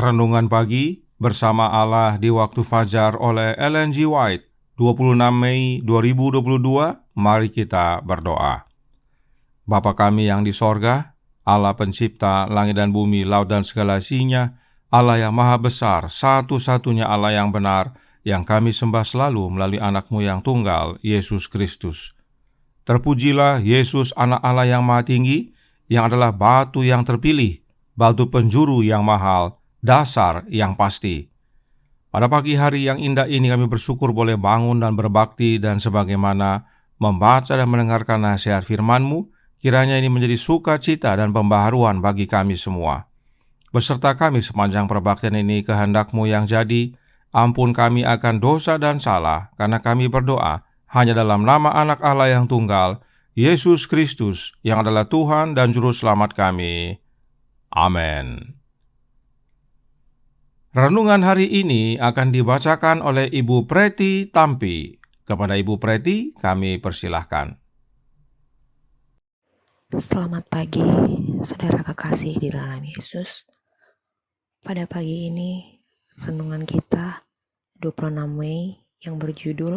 Renungan Pagi Bersama Allah di Waktu Fajar oleh Ellen G. White, 26 Mei 2022. Mari kita berdoa. Bapa kami yang di sorga, Allah pencipta langit dan bumi, laut dan segala isinya, Allah yang maha besar, satu-satunya Allah yang benar, yang kami sembah selalu melalui anak-Mu yang tunggal, Yesus Kristus. Terpujilah Yesus, anak Allah yang maha tinggi, yang adalah batu yang terpilih, batu penjuru yang mahal, dasar yang pasti. Pada pagi hari yang indah ini kami bersyukur boleh bangun dan berbakti, dan sebagaimana membaca dan mendengarkan nasihat firman-Mu, kiranya ini menjadi sukacita dan pembaharuan bagi kami semua. Beserta kami sepanjang perbaktian ini, kehendak-Mu yang jadi. Ampun kami akan dosa dan salah, karena kami berdoa hanya dalam nama anak Allah yang tunggal, Yesus Kristus, yang adalah Tuhan dan Juru Selamat kami. Amin. Renungan hari ini akan dibacakan oleh Ibu Preti Tampi. Kepada Ibu Preti, kami persilahkan. Selamat pagi, saudara kekasih di dalam Yesus. Pada pagi ini, renungan kita 26 Mei yang berjudul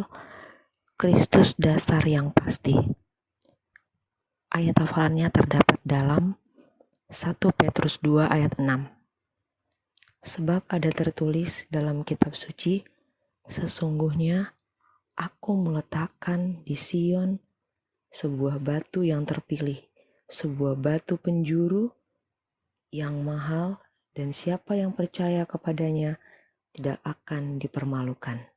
Kristus Dasar yang Pasti. Ayat hafalannya terdapat dalam 1 Petrus 2 ayat 6. Sebab ada tertulis dalam kitab suci, sesungguhnya aku meletakkan di Sion sebuah batu yang terpilih, sebuah batu penjuru yang mahal, dan siapa yang percaya kepadanya tidak akan dipermalukan.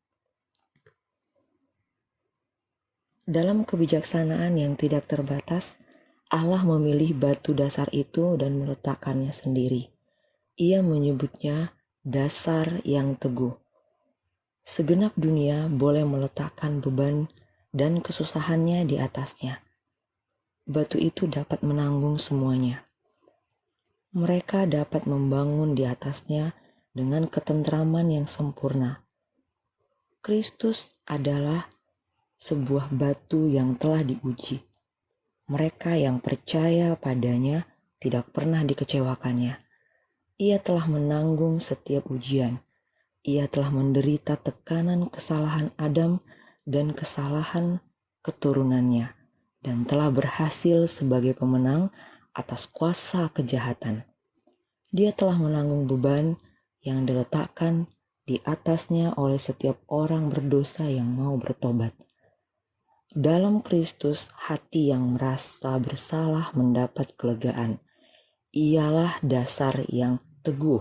Dalam kebijaksanaan yang tidak terbatas, Allah memilih batu dasar itu dan meletakkannya sendiri. Ia menyebutnya dasar yang teguh. Segenap dunia boleh meletakkan beban dan kesusahannya di atasnya. Batu itu dapat menanggung semuanya. Mereka dapat membangun di atasnya dengan ketentraman yang sempurna. Kristus adalah sebuah batu yang telah diuji. Mereka yang percaya padanya tidak pernah dikecewakannya. Ia telah menanggung setiap ujian. Ia telah menderita tekanan kesalahan Adam dan kesalahan keturunannya, dan telah berhasil sebagai pemenang atas kuasa kejahatan. Dia telah menanggung beban yang diletakkan di atasnya oleh setiap orang berdosa yang mau bertobat. Dalam Kristus, hati yang merasa bersalah mendapat kelegaan. Ialah dasar yang teguh.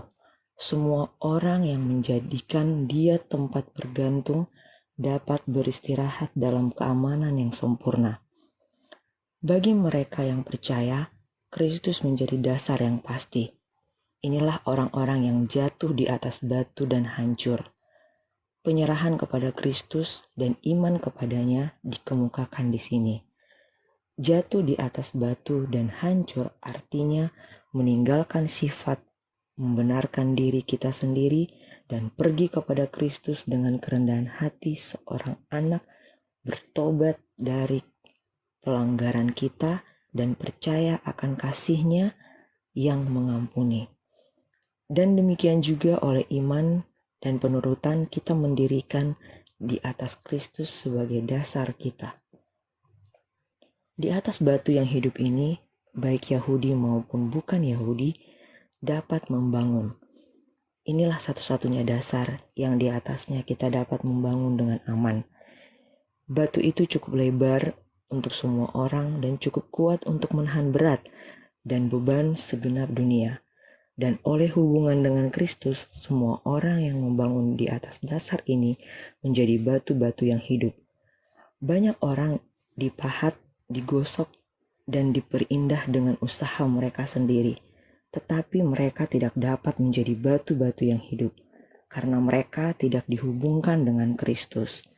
Semua orang yang menjadikan dia tempat bergantung dapat beristirahat dalam keamanan yang sempurna. Bagi mereka yang percaya, Kristus menjadi dasar yang pasti. Inilah orang-orang yang jatuh di atas batu dan hancur. Penyerahan kepada Kristus dan iman kepadanya dikemukakan di sini. Jatuh di atas batu dan hancur artinya meninggalkan sifat membenarkan diri kita sendiri dan pergi kepada Kristus dengan kerendahan hati seorang anak, bertobat dari pelanggaran kita dan percaya akan kasih-Nya yang mengampuni. Dan demikian juga oleh iman dan penurutan kita mendirikan di atas Kristus sebagai dasar kita. Di atas batu yang hidup ini, baik Yahudi maupun bukan Yahudi dapat membangun. Inilah satu-satunya dasar yang di atasnya kita dapat membangun dengan aman. Batu itu cukup lebar untuk semua orang dan cukup kuat untuk menahan berat dan beban segenap dunia. Dan oleh hubungan dengan Kristus, semua orang yang membangun di atas dasar ini menjadi batu-batu yang hidup. Banyak orang dipahat, digosok, dan diperindah dengan usaha mereka sendiri. Tetapi mereka tidak dapat menjadi batu-batu yang hidup, karena mereka tidak dihubungkan dengan Kristus.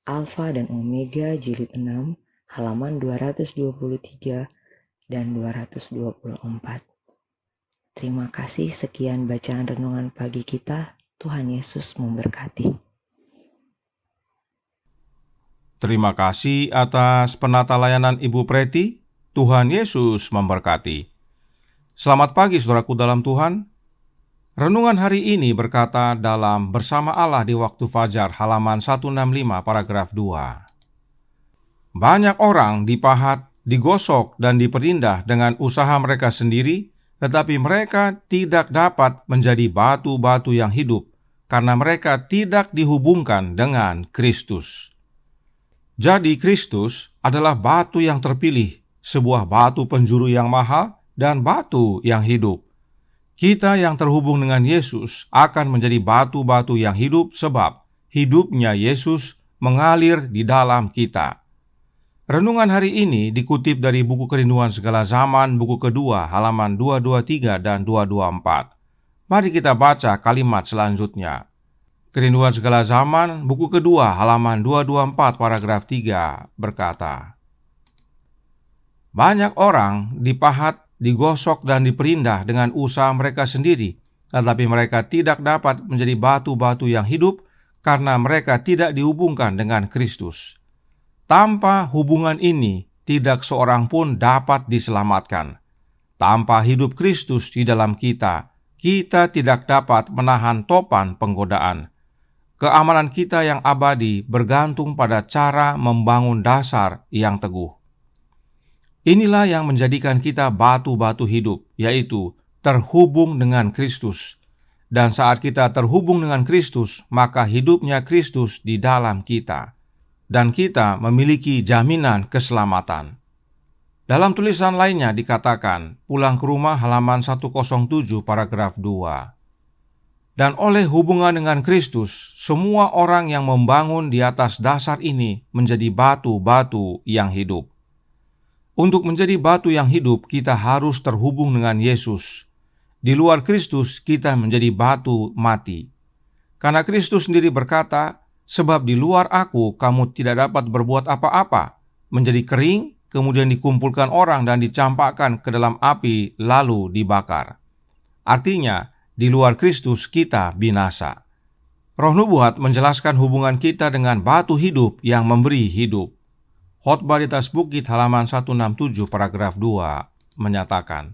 Alfa dan Omega jilid 6, halaman 223 dan 224. Terima kasih, sekian bacaan renungan pagi kita. Tuhan Yesus memberkati. Terima kasih atas penata layanan Ibu Preti. Tuhan Yesus memberkati. Selamat pagi saudaraku dalam Tuhan. Renungan hari ini berkata dalam Bersama Allah di Waktu Fajar halaman 165 paragraf 2. Banyak orang dipahat, digosok, dan diperindah dengan usaha mereka sendiri, tetapi mereka tidak dapat menjadi batu-batu yang hidup karena mereka tidak dihubungkan dengan Kristus. Jadi Kristus adalah batu yang terpilih, sebuah batu penjuru yang mahal dan batu yang hidup. Kita yang terhubung dengan Yesus akan menjadi batu-batu yang hidup sebab hidupnya Yesus mengalir di dalam kita. Renungan hari ini dikutip dari buku Kerinduan Segala Zaman, buku kedua, halaman 223 dan 224. Mari kita baca kalimat selanjutnya. Kerinduan Segala Zaman, buku kedua, halaman 224, paragraf 3, berkata, banyak orang dipahat, digosok, dan diperindah dengan usaha mereka sendiri, tetapi mereka tidak dapat menjadi batu-batu yang hidup karena mereka tidak dihubungkan dengan Kristus. Tanpa hubungan ini, tidak seorang pun dapat diselamatkan. Tanpa hidup Kristus di dalam kita, kita tidak dapat menahan topan penggodaan. Keamanan kita yang abadi bergantung pada cara membangun dasar yang teguh. Inilah yang menjadikan kita batu-batu hidup, yaitu terhubung dengan Kristus. Dan saat kita terhubung dengan Kristus, maka hidupnya Kristus di dalam kita. Dan kita memiliki jaminan keselamatan. Dalam tulisan lainnya dikatakan, pulang ke rumah halaman 107 paragraf 2. Dan oleh hubungan dengan Kristus, semua orang yang membangun di atas dasar ini menjadi batu-batu yang hidup. Untuk menjadi batu yang hidup, kita harus terhubung dengan Yesus. Di luar Kristus, kita menjadi batu mati. Karena Kristus sendiri berkata, sebab di luar aku, kamu tidak dapat berbuat apa-apa, menjadi kering, kemudian dikumpulkan orang dan dicampakkan ke dalam api, lalu dibakar. Artinya, di luar Kristus kita binasa. Roh Nubuat menjelaskan hubungan kita dengan batu hidup yang memberi hidup. Khotbah di atas bukit halaman 167 paragraf 2 menyatakan,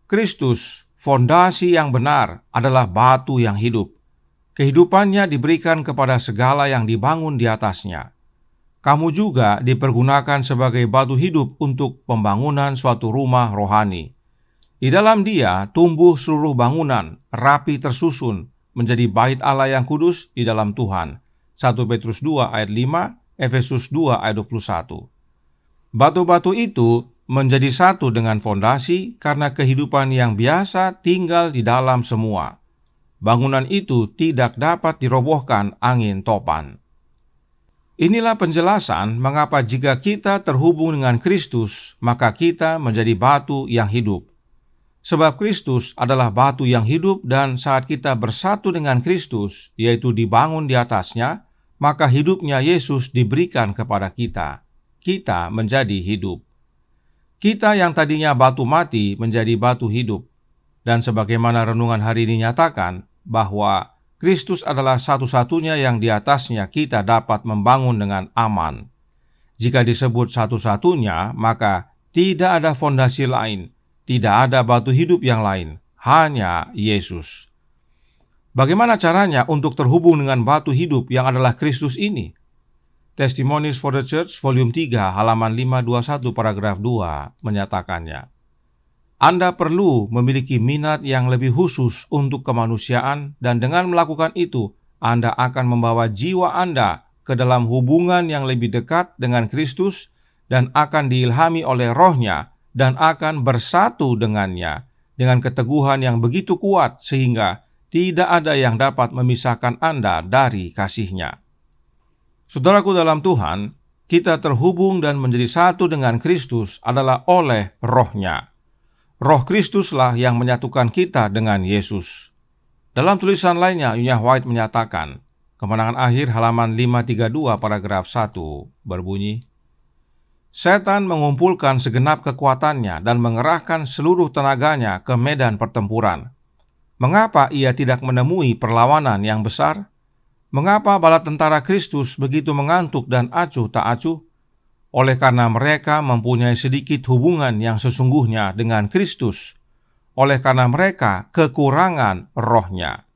Kristus, fondasi yang benar, adalah batu yang hidup. Kehidupannya diberikan kepada segala yang dibangun di atasnya. Kamu juga dipergunakan sebagai batu hidup untuk pembangunan suatu rumah rohani. Di dalam Dia tumbuh seluruh bangunan, rapi tersusun, menjadi bait Allah yang kudus di dalam Tuhan. 1 Petrus 2 ayat 5, Efesus 2 ayat 21. Batu-batu itu menjadi satu dengan fondasi karena kehidupan yang biasa tinggal di dalam semua. Bangunan itu tidak dapat dirobohkan angin topan. Inilah penjelasan mengapa jika kita terhubung dengan Kristus, maka kita menjadi batu yang hidup. Sebab Kristus adalah batu yang hidup dan saat kita bersatu dengan Kristus, yaitu dibangun di atasnya, maka hidupnya Yesus diberikan kepada kita. Kita menjadi hidup. Kita yang tadinya batu mati menjadi batu hidup. Dan sebagaimana renungan hari ini nyatakan, bahwa Kristus adalah satu-satunya yang di atasnya kita dapat membangun dengan aman. Jika disebut satu-satunya, maka tidak ada fondasi lain, tidak ada batu hidup yang lain, hanya Yesus. Bagaimana caranya untuk terhubung dengan batu hidup yang adalah Kristus ini? Testimonies for the Church, volume 3, halaman 521, paragraf 2, menyatakannya. Anda perlu memiliki minat yang lebih khusus untuk kemanusiaan, dan dengan melakukan itu, Anda akan membawa jiwa Anda ke dalam hubungan yang lebih dekat dengan Kristus, dan akan diilhami oleh Roh-Nya, dan akan bersatu dengannya, dengan keteguhan yang begitu kuat sehingga tidak ada yang dapat memisahkan Anda dari kasih-Nya. Saudaraku dalam Tuhan, kita terhubung dan menjadi satu dengan Kristus adalah oleh Roh-Nya. Roh Kristuslah yang menyatukan kita dengan Yesus. Dalam tulisan lainnya, Nyonya White menyatakan, Kemenangan Akhir halaman 532 paragraf 1 berbunyi, Setan mengumpulkan segenap kekuatannya dan mengerahkan seluruh tenaganya ke medan pertempuran. Mengapa ia tidak menemui perlawanan yang besar? Mengapa bala tentara Kristus begitu mengantuk dan acuh tak acuh? Oleh karena mereka mempunyai sedikit hubungan yang sesungguhnya dengan Kristus. oleh karena mereka kekurangan rohnya.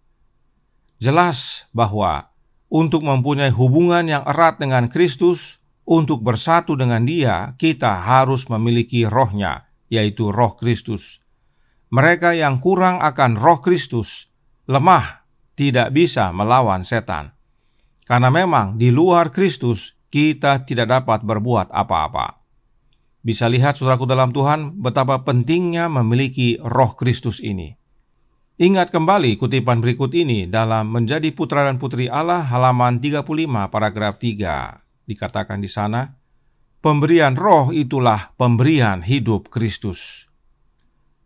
Jelas bahwa untuk mempunyai hubungan yang erat dengan Kristus, untuk bersatu dengan Dia, kita harus memiliki rohnya, yaitu roh Kristus. Mereka yang kurang akan roh Kristus, lemah, tidak bisa melawan setan. Karena memang di luar Kristus, kita tidak dapat berbuat apa-apa. Bisa lihat saudaraku dalam Tuhan betapa pentingnya memiliki roh Kristus ini. Ingat kembali kutipan berikut ini dalam Menjadi Putra dan Putri Allah halaman 35 paragraf 3. Dikatakan di sana, pemberian roh itulah pemberian hidup Kristus.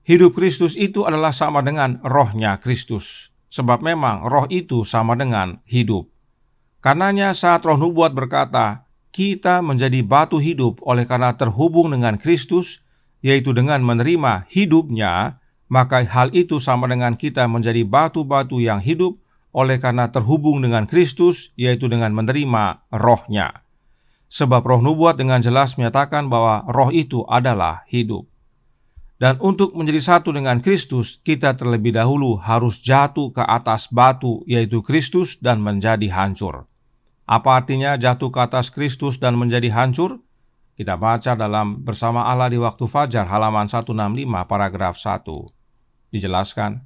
Hidup Kristus itu adalah sama dengan rohnya Kristus, sebab memang roh itu sama dengan hidup. Karenanya saat Roh Nubuat berkata, kita menjadi batu hidup oleh karena terhubung dengan Kristus, yaitu dengan menerima hidupnya, maka hal itu sama dengan kita menjadi batu-batu yang hidup oleh karena terhubung dengan Kristus, yaitu dengan menerima rohnya. Sebab Roh Nubuat dengan jelas menyatakan bahwa roh itu adalah hidup. Dan untuk menjadi satu dengan Kristus, kita terlebih dahulu harus jatuh ke atas batu, yaitu Kristus, dan menjadi hancur. Apa artinya jatuh ke atas Kristus dan menjadi hancur? Kita baca dalam Bersama Allah di Waktu Fajar halaman 165 paragraf 1. Dijelaskan,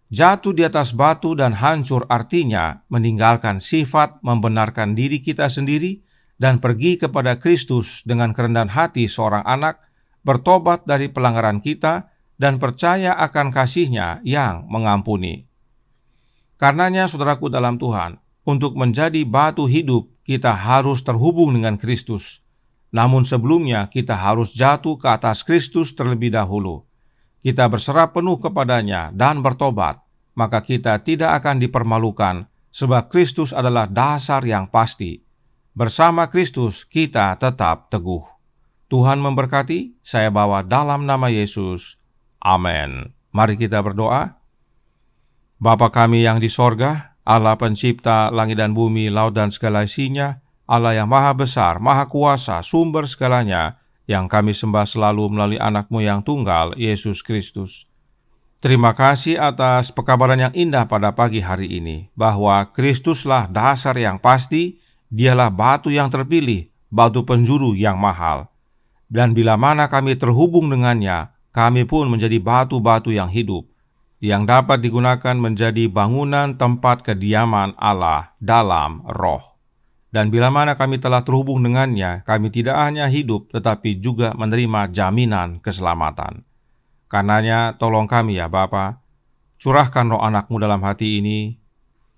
jatuh di atas batu dan hancur artinya meninggalkan sifat membenarkan diri kita sendiri dan pergi kepada Kristus dengan kerendahan hati seorang anak, bertobat dari pelanggaran kita dan percaya akan kasih-Nya yang mengampuni. Karenanya saudaraku dalam Tuhan, untuk menjadi batu hidup, kita harus terhubung dengan Kristus. Namun sebelumnya kita harus jatuh ke atas Kristus terlebih dahulu. Kita berserah penuh kepadanya dan bertobat, maka kita tidak akan dipermalukan, sebab Kristus adalah dasar yang pasti. Bersama Kristus kita tetap teguh. Tuhan memberkati, saya bawa dalam nama Yesus. Amin. Mari kita berdoa. Bapa kami yang di sorga, Allah pencipta langit dan bumi, laut dan segala isinya, Allah yang maha besar, maha kuasa, sumber segalanya, yang kami sembah selalu melalui anak-Mu yang tunggal, Yesus Kristus. Terima kasih atas pekabaran yang indah pada pagi hari ini, bahwa Kristuslah dasar yang pasti, Dialah batu yang terpilih, batu penjuru yang mahal. Dan bila mana kami terhubung dengannya, kami pun menjadi batu-batu yang hidup, yang dapat digunakan menjadi bangunan tempat kediaman Allah dalam roh. Dan bila mana kami telah terhubung dengannya, kami tidak hanya hidup, tetapi juga menerima jaminan keselamatan. Karenanya, tolong kami ya Bapa, curahkan roh anak-Mu dalam hati ini,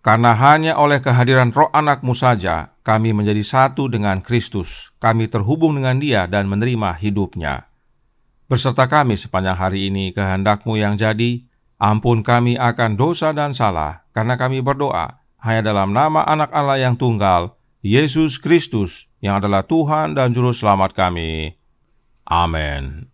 karena hanya oleh kehadiran roh anak-Mu saja, kami menjadi satu dengan Kristus, kami terhubung dengan Dia dan menerima hidupnya. Berserta kami sepanjang hari ini, kehendak-Mu yang jadi, ampun kami akan dosa dan salah, karena kami berdoa hanya dalam nama anak Allah yang tunggal, Yesus Kristus, yang adalah Tuhan dan Juru Selamat kami. Amin.